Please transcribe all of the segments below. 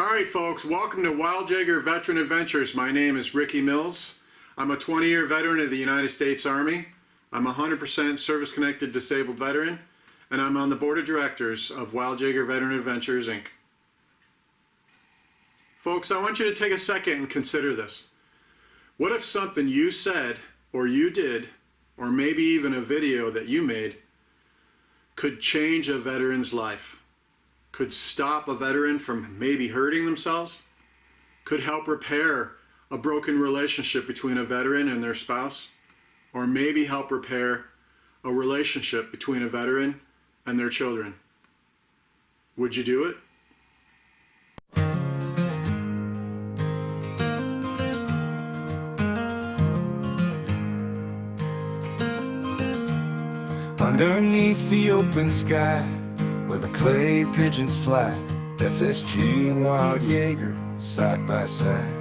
Alright folks, welcome to Jaeger Veteran Adventures. My name is Ricky Mills. I'm a 20-year veteran of the United States Army. I'm a 100% service-connected disabled veteran, and I'm on the board of directors of Jaeger Veteran Adventures, Inc. Folks, I want you to take a second and consider this. What if something you said, or you did, or maybe even a video that you made, could change a veteran's life? Could stop a veteran from maybe hurting themselves? Could help repair a broken relationship between a veteran and their spouse? Or maybe help repair a relationship between a veteran and their children? Would you do it? Underneath the open sky, where the clay pigeons fly, FSG and Wild Jaeger side by side.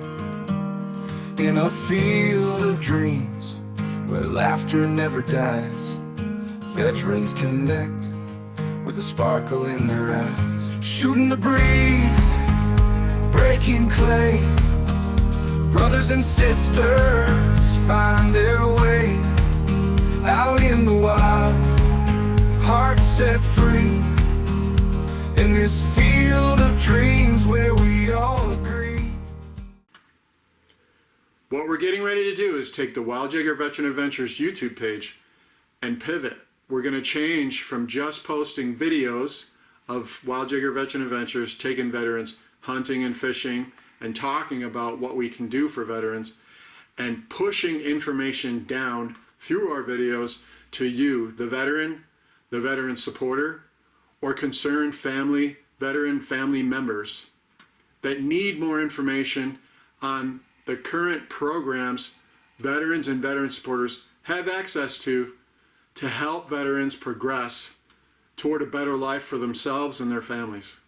In a field of dreams, where laughter never dies, veterans connect with a sparkle in their eyes. Shooting the breeze, breaking clay, brothers and sisters find their way out in the wild, hearts set free, in this field of dreams where we all agree. What we're getting ready to do is take the Jaeger Veteran Adventures YouTube page and pivot. We're going to change from just posting videos of Jaeger Veteran Adventures, taking veterans hunting and fishing and talking about what we can do for veterans, and pushing information down through our videos to you, the veteran supporter, or concerned veteran family members that need more information on the current programs veterans and veteran supporters have access to help veterans progress toward a better life for themselves and their families.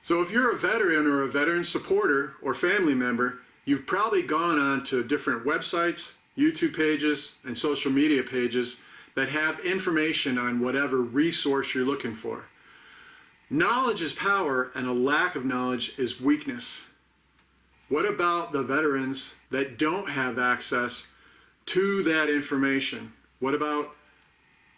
So if you're a veteran or a veteran supporter or family member, you've probably gone on to different websites, YouTube pages, and social media pages that have information on whatever resource you're looking for. Knowledge is power, and a lack of knowledge is weakness. What about the veterans that don't have access to that information? What about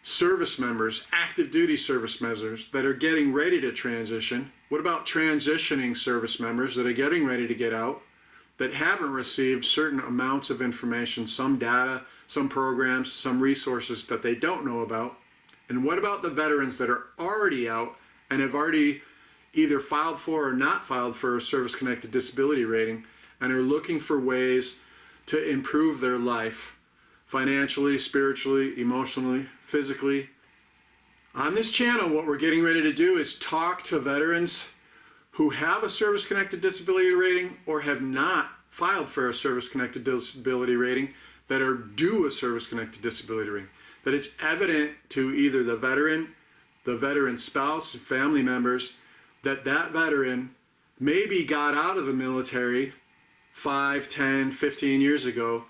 service members, active duty service members that are getting ready to transition? What about transitioning service members that are getting ready to get out, that haven't received certain amounts of information, some data, some programs, some resources that they don't know about? And what about the veterans that are already out and have already either filed for or not filed for a service-connected disability rating and are looking for ways to improve their life financially, spiritually, emotionally, physically? On this channel, what we're getting ready to do is talk to veterans who have a service-connected disability rating or have not filed for a service-connected disability rating that are due a service-connected disability rating. That it's evident to either the veteran's spouse, and family members, that that veteran maybe got out of the military 5, 10, 15 years ago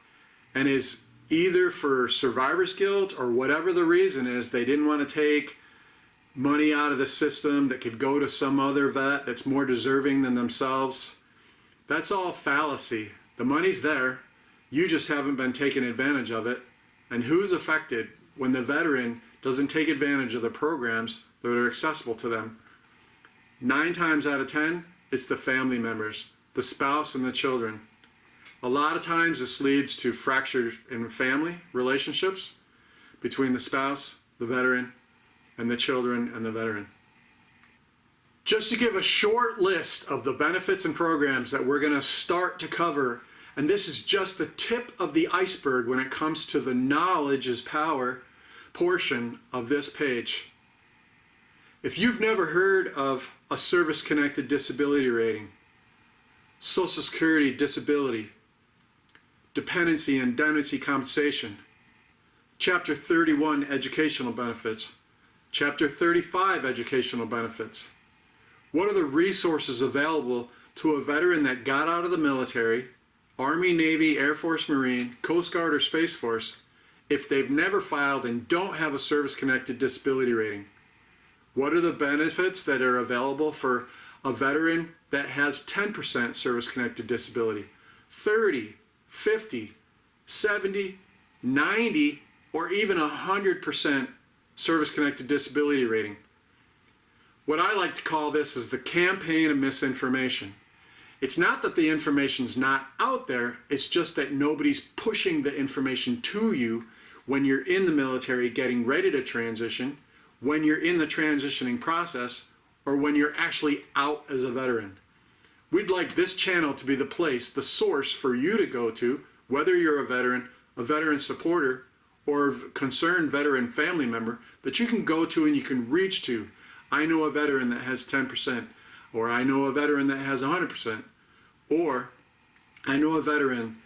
and is either for survivor's guilt or whatever the reason is, they didn't want to take money out of the system that could go to some other vet that's more deserving than themselves. That's all fallacy. The money's there. You just haven't been taking advantage of it. And who's affected when the veteran doesn't take advantage of the programs that are accessible to them? 9 times out of 10, it's the family members, the spouse and the children. A lot of times this leads to fracture in family relationships between the spouse, the veteran, and the children and the veteran. Just to give a short list of the benefits and programs that we're going to start to cover, and this is just the tip of the iceberg when it comes to the knowledge is power portion of this page. If you've never heard of a service-connected disability rating, Social Security disability, dependency and indemnity compensation, Chapter 31 educational benefits, Chapter 35 educational benefits. What are the resources available to a veteran that got out of the military, Army, Navy, Air Force, Marine, Coast Guard, or Space Force, if they've never filed and don't have a service-connected disability rating? What are the benefits that are available for a veteran that has 10% service-connected disability, 30, 50, 70, 90, or even 100% service-connected disability rating. What I like to call this is the campaign of misinformation. It's not that the information's not out there, it's just that nobody's pushing the information to you when you're in the military getting ready to transition, when you're in the transitioning process, or when you're actually out as a veteran. We'd like this channel to be the place, the source for you to go to, whether you're a veteran supporter, or a concerned veteran family member, that you can go to and you can reach to. I know a veteran that has 10%, or I know a veteran that has 100%, or I know a veteran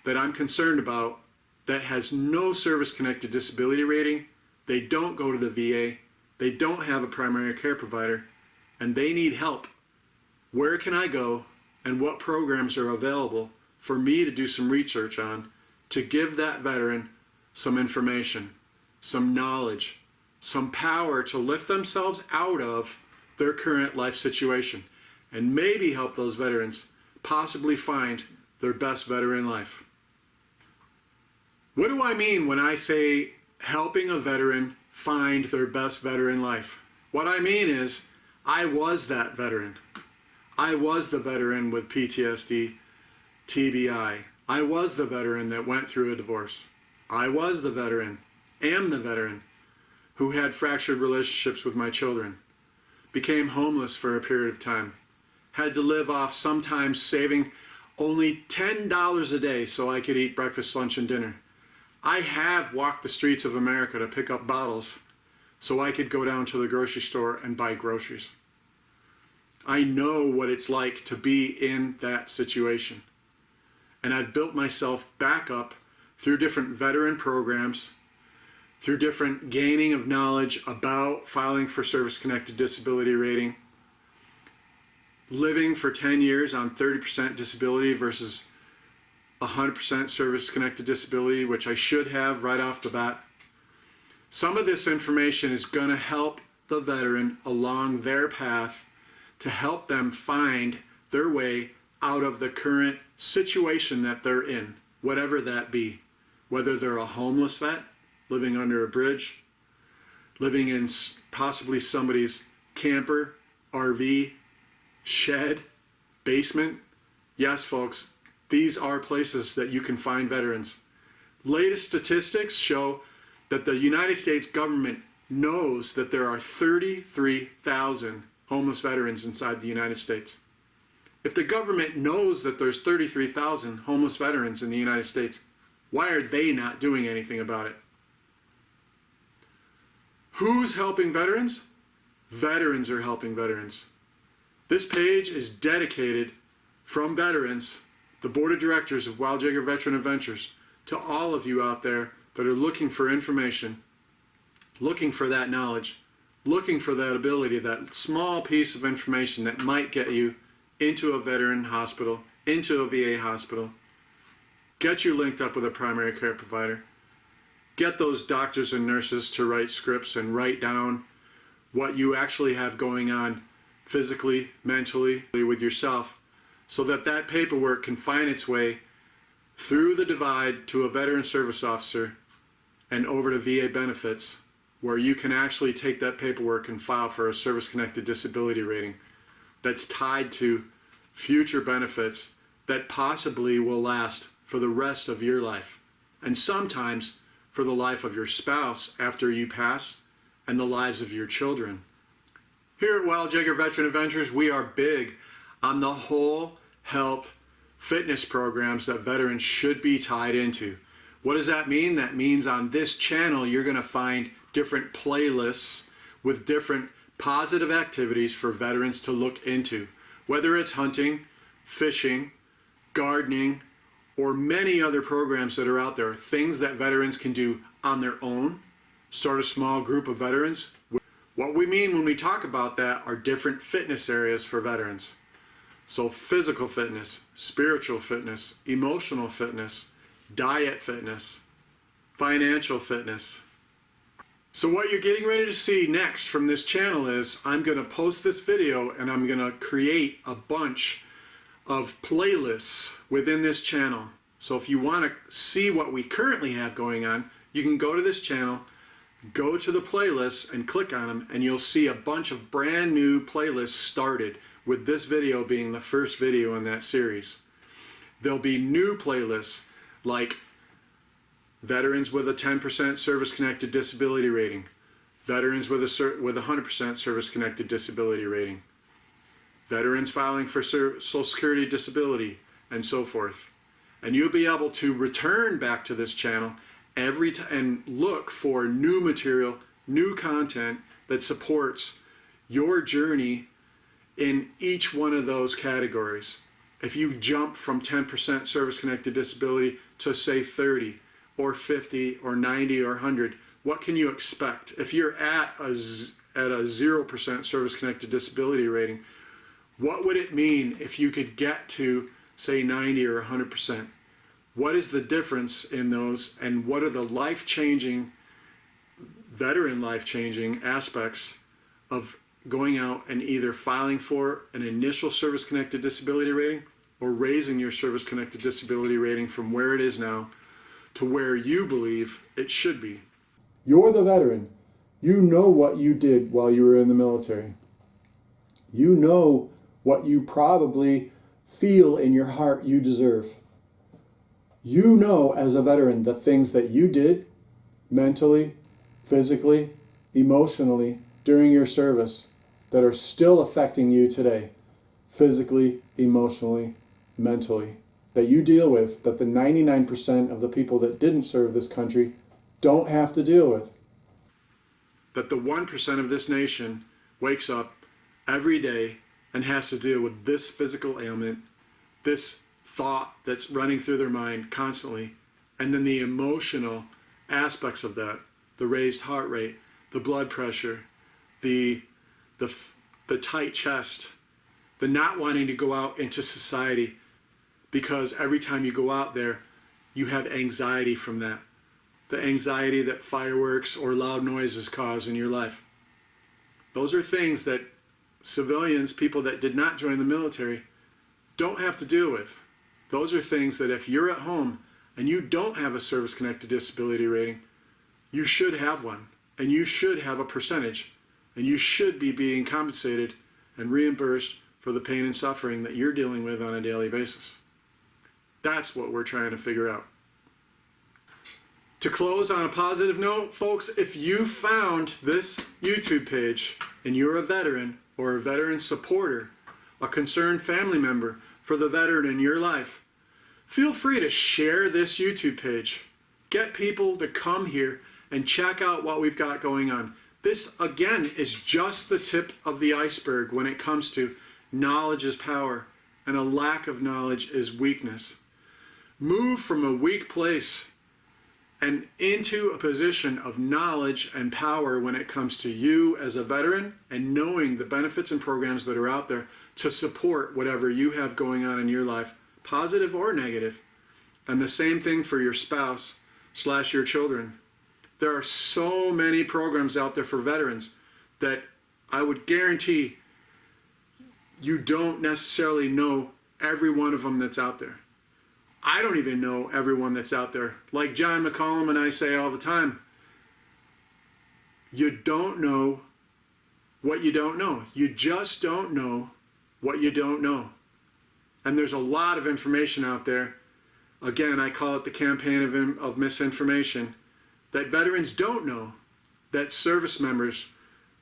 that I'm concerned about that has no service-connected disability rating, they don't go to the VA, they don't have a primary care provider, and they need help. Where can I go, and what programs are available for me to do some research on to give that veteran some information, some knowledge, some power to lift themselves out of their current life situation, and maybe help those veterans possibly find their best veteran life. What do I mean when I say helping a veteran find their best veteran life? What I mean is, I was that veteran. I was the veteran with PTSD, TBI. I was the veteran that went through a divorce. I was the veteran, am the veteran, who had fractured relationships with my children, became homeless for a period of time, had to live off sometimes saving only $10 a day so I could eat breakfast, lunch, and dinner. I have walked the streets of America to pick up bottles so I could go down to the grocery store and buy groceries. I know what it's like to be in that situation. And I've built myself back up through different veteran programs, through different gaining of knowledge about filing for service-connected disability rating, living for 10 years on 30% disability versus 100% service-connected disability, which I should have right off the bat. Some of this information is going to help the veteran along their path to help them find their way out of the current situation that they're in, whatever that be. Whether they're a homeless vet, living under a bridge, living in possibly somebody's camper, RV, shed, basement. Yes, folks, these are places that you can find veterans. Latest statistics show that the United States government knows that there are 33,000 homeless veterans inside the United States. If the government knows that there's 33,000 homeless veterans in the United States, why are they not doing anything about it? Who's helping veterans? Veterans are helping veterans. This page is dedicated from veterans, the board of directors of Wild Jaeger Veteran Adventures, to all of you out there that are looking for information, looking for that knowledge, looking for that ability, that small piece of information that might get you into a veteran hospital, into a VA hospital, get you linked up with a primary care provider, get those doctors and nurses to write scripts and write down what you actually have going on physically, mentally, with yourself, so that that paperwork can find its way through the divide to a veteran service officer and over to VA benefits, where you can actually take that paperwork and file for a service-connected disability rating that's tied to future benefits that possibly will last for the rest of your life, and sometimes for the life of your spouse after you pass, and the lives of your children. Here at Wild Jaeger Veteran Adventures, we are big on the whole health fitness programs that veterans should be tied into. What does that mean? That means on this channel you're going to find different playlists with different positive activities for veterans to look into, whether it's hunting, fishing, gardening, or many other programs that are out there, things that veterans can do on their own, start a small group of veterans. What we mean when we talk about that are different fitness areas for veterans. So physical fitness, spiritual fitness, emotional fitness, diet fitness, financial fitness, So what you're getting ready to see next from this channel is I'm going to post this video and I'm going to create a bunch of playlists within this channel. So if you want to see what we currently have going on, you can go to this channel, go to the playlists and click on them, and you'll see a bunch of brand new playlists started, with this video being the first video in that series. There'll be new playlists like veterans with a 10% service-connected disability rating, veterans with a 100% service-connected disability rating, veterans filing for Social Security disability, and so forth. And you'll be able to return back to this channel every time and look for new material, new content that supports your journey in each one of those categories. If you jump from 10% service-connected disability to say 30 or 50 or 90 or 100, what can you expect? If you're at a 0% service-connected disability rating, what would it mean if you could get to say 90 or 100%? What is the difference in those, and what are the life-changing, veteran life-changing aspects of going out and either filing for an initial service-connected disability rating or raising your service-connected disability rating from where it is now to where you believe it should be? You're the veteran. You know what you did while you were in the military. You know what you probably feel in your heart you deserve. You know as a veteran the things that you did mentally, physically, emotionally during your service that are still affecting you today, physically, emotionally, mentally, that you deal with, that the 99% of the people that didn't serve this country don't have to deal with. That the 1% of this nation wakes up every day and has to deal with this physical ailment, this thought that's running through their mind constantly, and then the emotional aspects of that, the raised heart rate, the blood pressure, the tight chest, the not wanting to go out into society because every time you go out there, you have anxiety from that. The anxiety that fireworks or loud noises cause in your life. Those are things that civilians, people that did not join the military, don't have to deal with. Those are things that if you're at home and you don't have a service-connected disability rating, you should have one, and you should have a percentage, and you should be being compensated and reimbursed for the pain and suffering that you're dealing with on a daily basis. That's what we're trying to figure out. To close on a positive note, folks, if you found this YouTube page and you're a veteran or a veteran supporter, a concerned family member for the veteran in your life, feel free to share this YouTube page. Get people to come here and check out what we've got going on. This, again, is just the tip of the iceberg when it comes to knowledge is power and a lack of knowledge is weakness. Move from a weak place and into a position of knowledge and power when it comes to you as a veteran and knowing the benefits and programs that are out there to support whatever you have going on in your life, positive or negative. And the same thing for your spouse / your children. There are so many programs out there for veterans that I would guarantee you don't necessarily know every one of them that's out there. I don't even know everyone that's out there. Like John McCollum and I say all the time, you don't know what you don't know. You just don't know what you don't know. And there's a lot of information out there. Again, I call it the campaign of misinformation that veterans don't know, that service members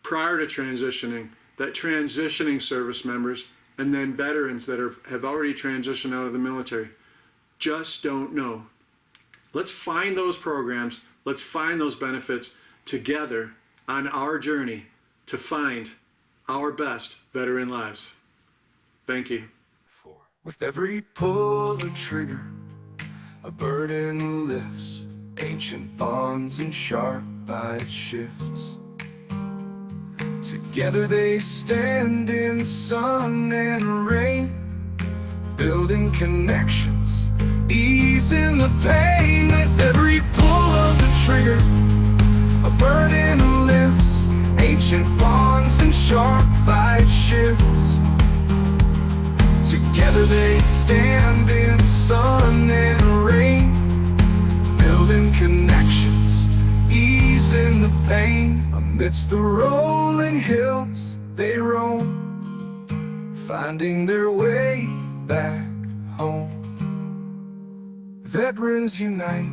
prior to transitioning, that transitioning service members, and then veterans that have already transitioned out of the military just don't know. Let's find those programs, let's find those benefits together on our journey to find our best veteran lives. Thank you. With every pull the trigger, a burden lifts, ancient bonds and sharp bite shifts. Together they stand in sun and rain, building connections, easing the pain. With every pull of the trigger, a burden lifts ancient bonds and sharp light shifts. Together they stand in sun and rain, building connections, easing the pain. Amidst the rolling hills they roam, finding their way back home. Veterans unite,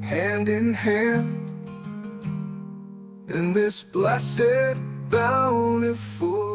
hand in hand, in this blessed, bountiful